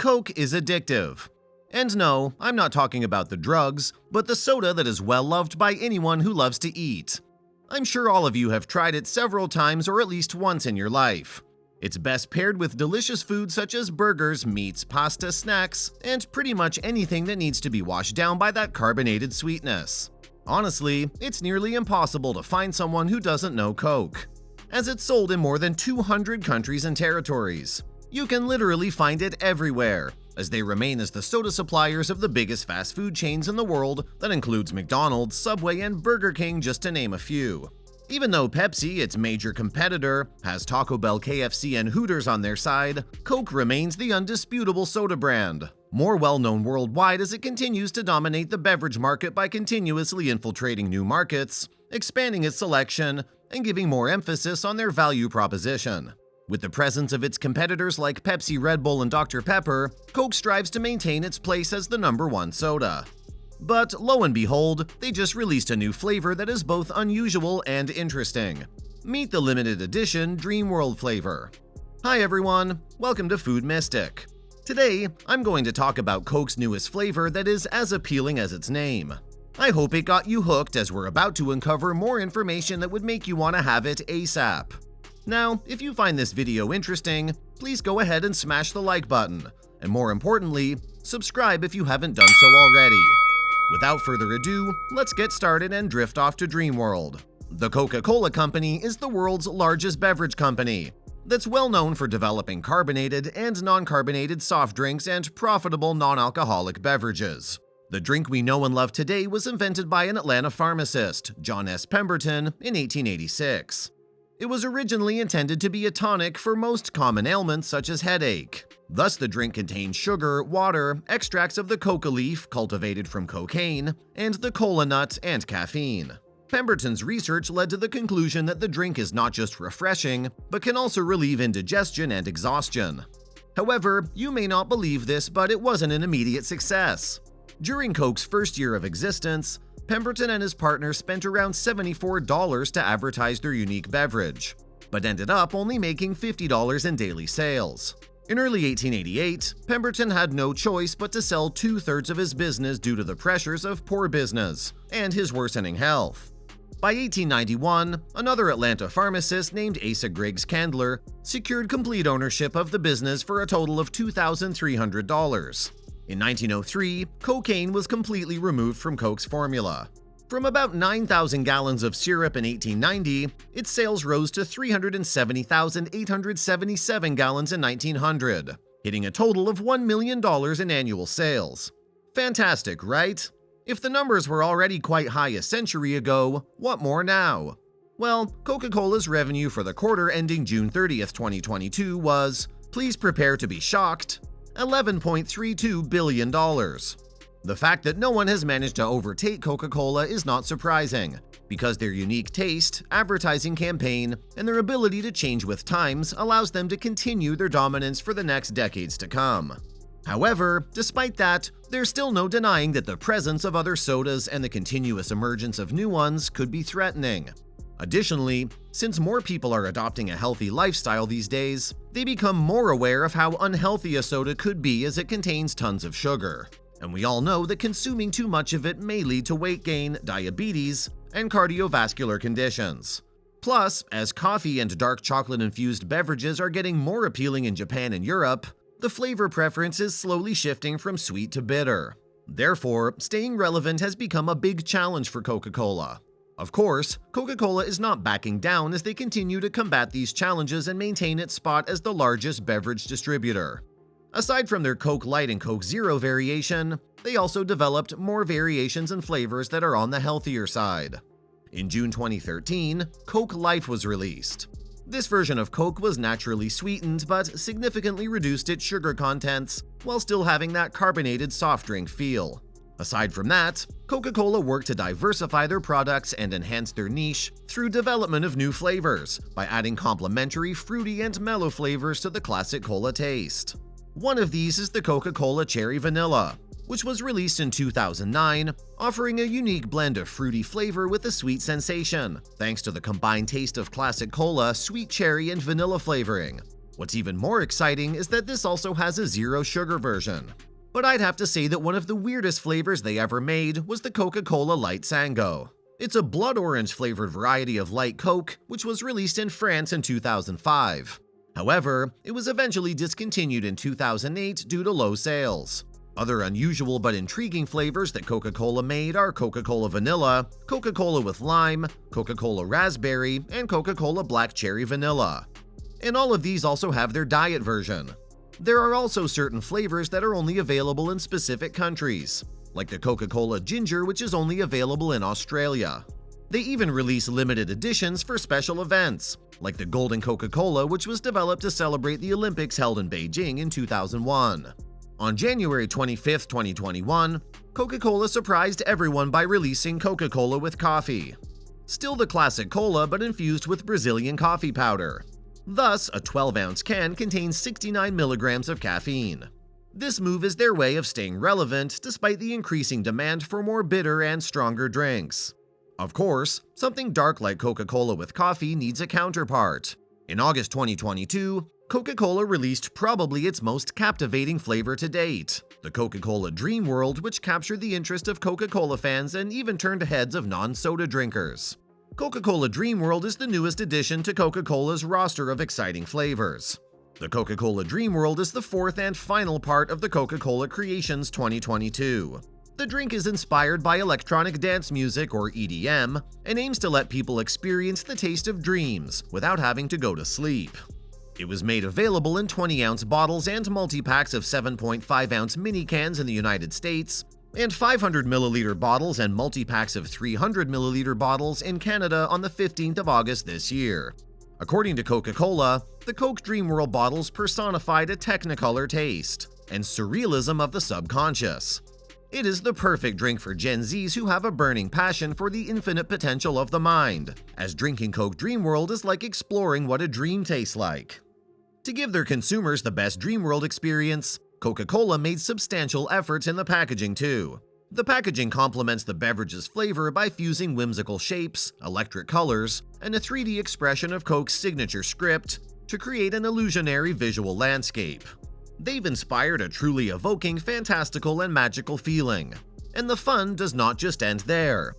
Coke is addictive. And no, I'm not talking about the drugs, but the soda that is well loved by anyone who loves to eat. I'm sure all of you have tried it several times or at least once in your life. It's best paired with delicious foods such as burgers, meats, pasta, snacks, and pretty much anything that needs to be washed down by that carbonated sweetness. Honestly, it's nearly impossible to find someone who doesn't know Coke, as it's sold in more than 200 countries and territories. You can literally find it everywhere, as they remain as the soda suppliers of the biggest fast food chains in the world that includes McDonald's, Subway, and Burger King, just to name a few. Even though Pepsi, its major competitor, has Taco Bell, KFC, and Hooters on their side, Coke remains the undisputable soda brand, more well-known worldwide as it continues to dominate the beverage market by continuously infiltrating new markets, expanding its selection, and giving more emphasis on their value proposition. With the presence of its competitors like Pepsi, Red Bull, and Dr. Pepper, Coke strives to maintain its place as the #1 soda. But lo and behold, they just released a new flavor that is both unusual and interesting. Meet the limited edition Dreamworld flavor. Hi everyone, welcome to Food Mystic. Today, I'm going to talk about Coke's newest flavor that is as appealing as its name. I hope it got you hooked, as we're about to uncover more information that would make you want to have it ASAP. Now, if you find this video interesting, please go ahead and smash the like button, and more importantly, subscribe if you haven't done so already. Without further ado, let's get started and drift off to Dreamworld. The Coca-Cola Company is the world's largest beverage company that's well known for developing carbonated and non-carbonated soft drinks and profitable non-alcoholic beverages. The drink we know and love today was invented by an Atlanta pharmacist, John S. Pemberton, in 1886. It was originally intended to be a tonic for most common ailments such as headache. Thus, the drink contains sugar, water, extracts of the coca leaf cultivated from cocaine, and the cola nut and caffeine. Pemberton's research led to the conclusion that the drink is not just refreshing, but can also relieve indigestion and exhaustion. However, you may not believe this, but it wasn't an immediate success. During Coke's first year of existence, Pemberton and his partner spent around $74 to advertise their unique beverage, but ended up only making $50 in daily sales. In early 1888, Pemberton had no choice but to sell 2/3 of his business due to the pressures of poor business and his worsening health. By 1891, another Atlanta pharmacist named Asa Griggs Candler secured complete ownership of the business for a total of $2,300. In 1903, cocaine was completely removed from Coke's formula. From about 9,000 gallons of syrup in 1890, its sales rose to 370,877 gallons in 1900, hitting a total of $1 million in annual sales. Fantastic, right? If the numbers were already quite high a century ago, what more now? Well, Coca-Cola's revenue for the quarter ending June 30th, 2022 was, please prepare to be shocked, $11.32 billion. The fact that no one has managed to overtake Coca-Cola is not surprising, because their unique taste, advertising campaign, and their ability to change with times allows them to continue their dominance for the next decades to come. However, despite that, there's still no denying that the presence of other sodas and the continuous emergence of new ones could be threatening. Additionally, since more people are adopting a healthy lifestyle these days, they become more aware of how unhealthy a soda could be, as it contains tons of sugar. And we all know that consuming too much of it may lead to weight gain, diabetes, and cardiovascular conditions. Plus, as coffee and dark chocolate-infused beverages are getting more appealing in Japan and Europe, the flavor preference is slowly shifting from sweet to bitter. Therefore, staying relevant has become a big challenge for Coca-Cola. Of course, Coca-Cola is not backing down as they continue to combat these challenges and maintain its spot as the largest beverage distributor. Aside from their Coke Light and Coke Zero variation, they also developed more variations and flavors that are on the healthier side. In June 2013, Coke Life was released. This version of Coke was naturally sweetened but significantly reduced its sugar contents while still having that carbonated soft drink feel. Aside from that, Coca-Cola worked to diversify their products and enhance their niche through development of new flavors by adding complementary fruity and mellow flavors to the classic cola taste. One of these is the Coca-Cola Cherry Vanilla, which was released in 2009, offering a unique blend of fruity flavor with a sweet sensation, thanks to the combined taste of classic cola, sweet cherry, and vanilla flavoring. What's even more exciting is that this also has a zero sugar version. But I'd have to say that one of the weirdest flavors they ever made was the Coca-Cola Light Sango. It's a blood orange flavored variety of light Coke, which was released in France in 2005. However, it was eventually discontinued in 2008 due to low sales. Other unusual but intriguing flavors that Coca-Cola made are Coca-Cola Vanilla, Coca-Cola with Lime, Coca-Cola Raspberry, and Coca-Cola Black Cherry Vanilla. And all of these also have their diet version. There are also certain flavors that are only available in specific countries, like the Coca-Cola Ginger, which is only available in Australia. They even release limited editions for special events, like the Golden Coca-Cola, which was developed to celebrate the Olympics held in Beijing in 2001. On January 25, 2021, Coca-Cola surprised everyone by releasing Coca-Cola with coffee. Still the classic cola, but infused with Brazilian coffee powder. Thus, a 12-ounce can contains 69 milligrams of caffeine. This move is their way of staying relevant despite the increasing demand for more bitter and stronger drinks. Of course, something dark like Coca-Cola with coffee needs a counterpart. In August 2022, Coca-Cola released probably its most captivating flavor to date, the Coca-Cola Dreamworld, which captured the interest of Coca-Cola fans and even turned heads of non-soda drinkers. Coca-Cola Dreamworld is the newest addition to Coca-Cola's roster of exciting flavors. The Coca-Cola Dreamworld is the fourth and final part of the Coca-Cola Creations 2022. The drink is inspired by electronic dance music, or EDM, and aims to let people experience the taste of dreams without having to go to sleep. It was made available in 20-ounce bottles and multi-packs of 7.5-ounce mini cans in the United States, and 500-milliliter bottles and multi-packs of 300-milliliter bottles in Canada on the 15th of August this year. According to Coca-Cola, the Coke Dreamworld bottles personified a technicolor taste and surrealism of the subconscious. It is the perfect drink for Gen Zs who have a burning passion for the infinite potential of the mind, as drinking Coke Dreamworld is like exploring what a dream tastes like. To give their consumers the best Dreamworld experience, Coca-Cola made substantial efforts in the packaging too. The packaging complements the beverage's flavor by fusing whimsical shapes, electric colors, and a 3D expression of Coke's signature script to create an illusionary visual landscape. They've inspired a truly evoking, fantastical, and magical feeling. And the fun does not just end there.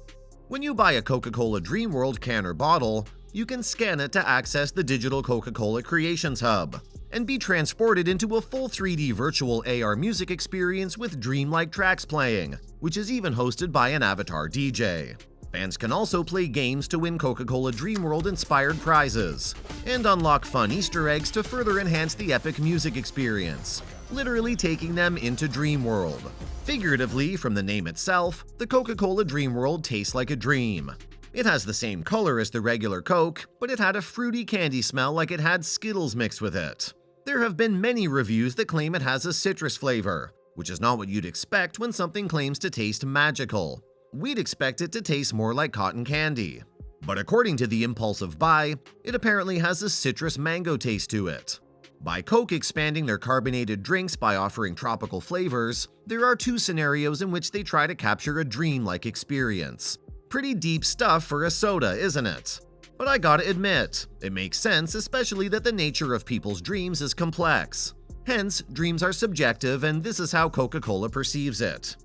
When you buy a Coca-Cola Dreamworld can or bottle, you can scan it to access the digital Coca-Cola Creations Hub and be transported into a full 3D virtual AR music experience with dreamlike tracks playing, which is even hosted by an avatar DJ. Fans can also play games to win Coca-Cola Dreamworld-inspired prizes, and unlock fun Easter eggs to further enhance the epic music experience, literally taking them into Dreamworld. Figuratively, from the name itself, the Coca-Cola Dreamworld tastes like a dream. It has the same color as the regular Coke, but it had a fruity candy smell like it had Skittles mixed with it. There have been many reviews that claim it has a citrus flavor, which is not what you'd expect when something claims to taste magical. We'd expect it to taste more like cotton candy. But according to the Impulsive Buy, it apparently has a citrus mango taste to it. By Coke expanding their carbonated drinks by offering tropical flavors, there are two scenarios in which they try to capture a dream-like experience. Pretty deep stuff for a soda, isn't it? But I gotta admit, it makes sense, especially that the nature of people's dreams is complex. Hence, dreams are subjective, and this is how Coca-Cola perceives it.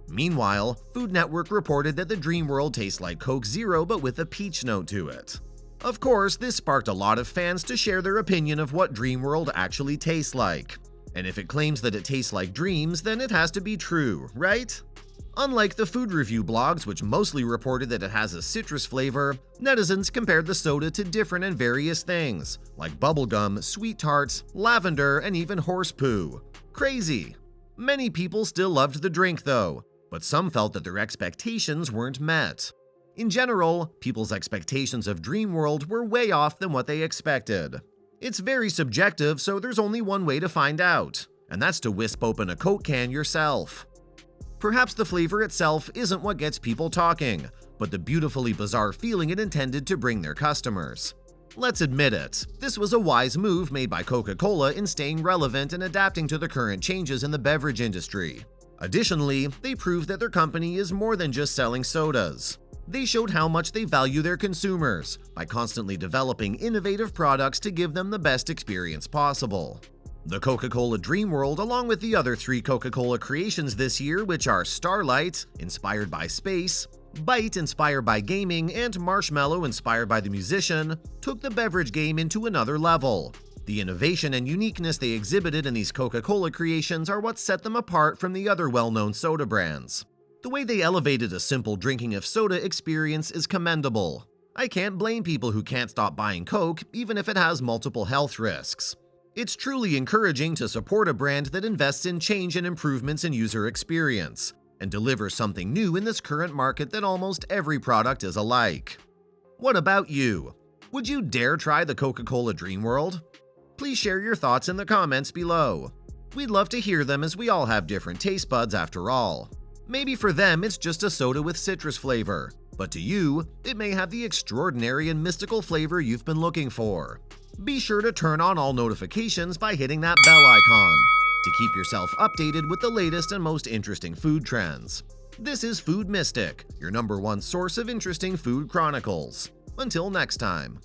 Meanwhile, Food Network reported that the Dreamworld tastes like Coke Zero but with a peach note to it. Of course, this sparked a lot of fans to share their opinion of what Dreamworld actually tastes like. And if it claims that it tastes like dreams, then it has to be true, right? Unlike the food review blogs, which mostly reported that it has a citrus flavor, netizens compared the soda to different and various things, like bubblegum, sweet tarts, lavender, and even horse poo. Crazy! Many people still loved the drink though, but some felt that their expectations weren't met. In general, people's expectations of Dreamworld were way off than what they expected. It's very subjective, so there's only one way to find out, and that's to wisp open a Coke can yourself. Perhaps the flavor itself isn't what gets people talking, but the beautifully bizarre feeling it intended to bring their customers. Let's admit it, this was a wise move made by Coca-Cola in staying relevant and adapting to the current changes in the beverage industry. Additionally, they proved that their company is more than just selling sodas. They showed how much they value their consumers by constantly developing innovative products to give them the best experience possible. The Coca-Cola Dreamworld, along with the other 3 Coca-Cola creations this year, which are Starlight, inspired by space, Bite, inspired by gaming, and Marshmallow, inspired by the musician, took the beverage game into another level. The innovation and uniqueness they exhibited in these Coca-Cola creations are what set them apart from the other well-known soda brands. The way they elevated a simple drinking of soda experience is commendable. I can't blame people who can't stop buying Coke, even if it has multiple health risks. It's truly encouraging to support a brand that invests in change and improvements in user experience, and delivers something new in this current market that almost every product is alike. What about you? Would you dare try the Coca-Cola Dreamworld? Please share your thoughts in the comments below. We'd love to hear them as we all have different taste buds after all. Maybe for them it's just a soda with citrus flavor, but to you, it may have the extraordinary and mystical flavor you've been looking for. Be sure to turn on all notifications by hitting that bell icon to keep yourself updated with the latest and most interesting food trends. This is Food Mystic, your #1 source of interesting food chronicles. Until next time.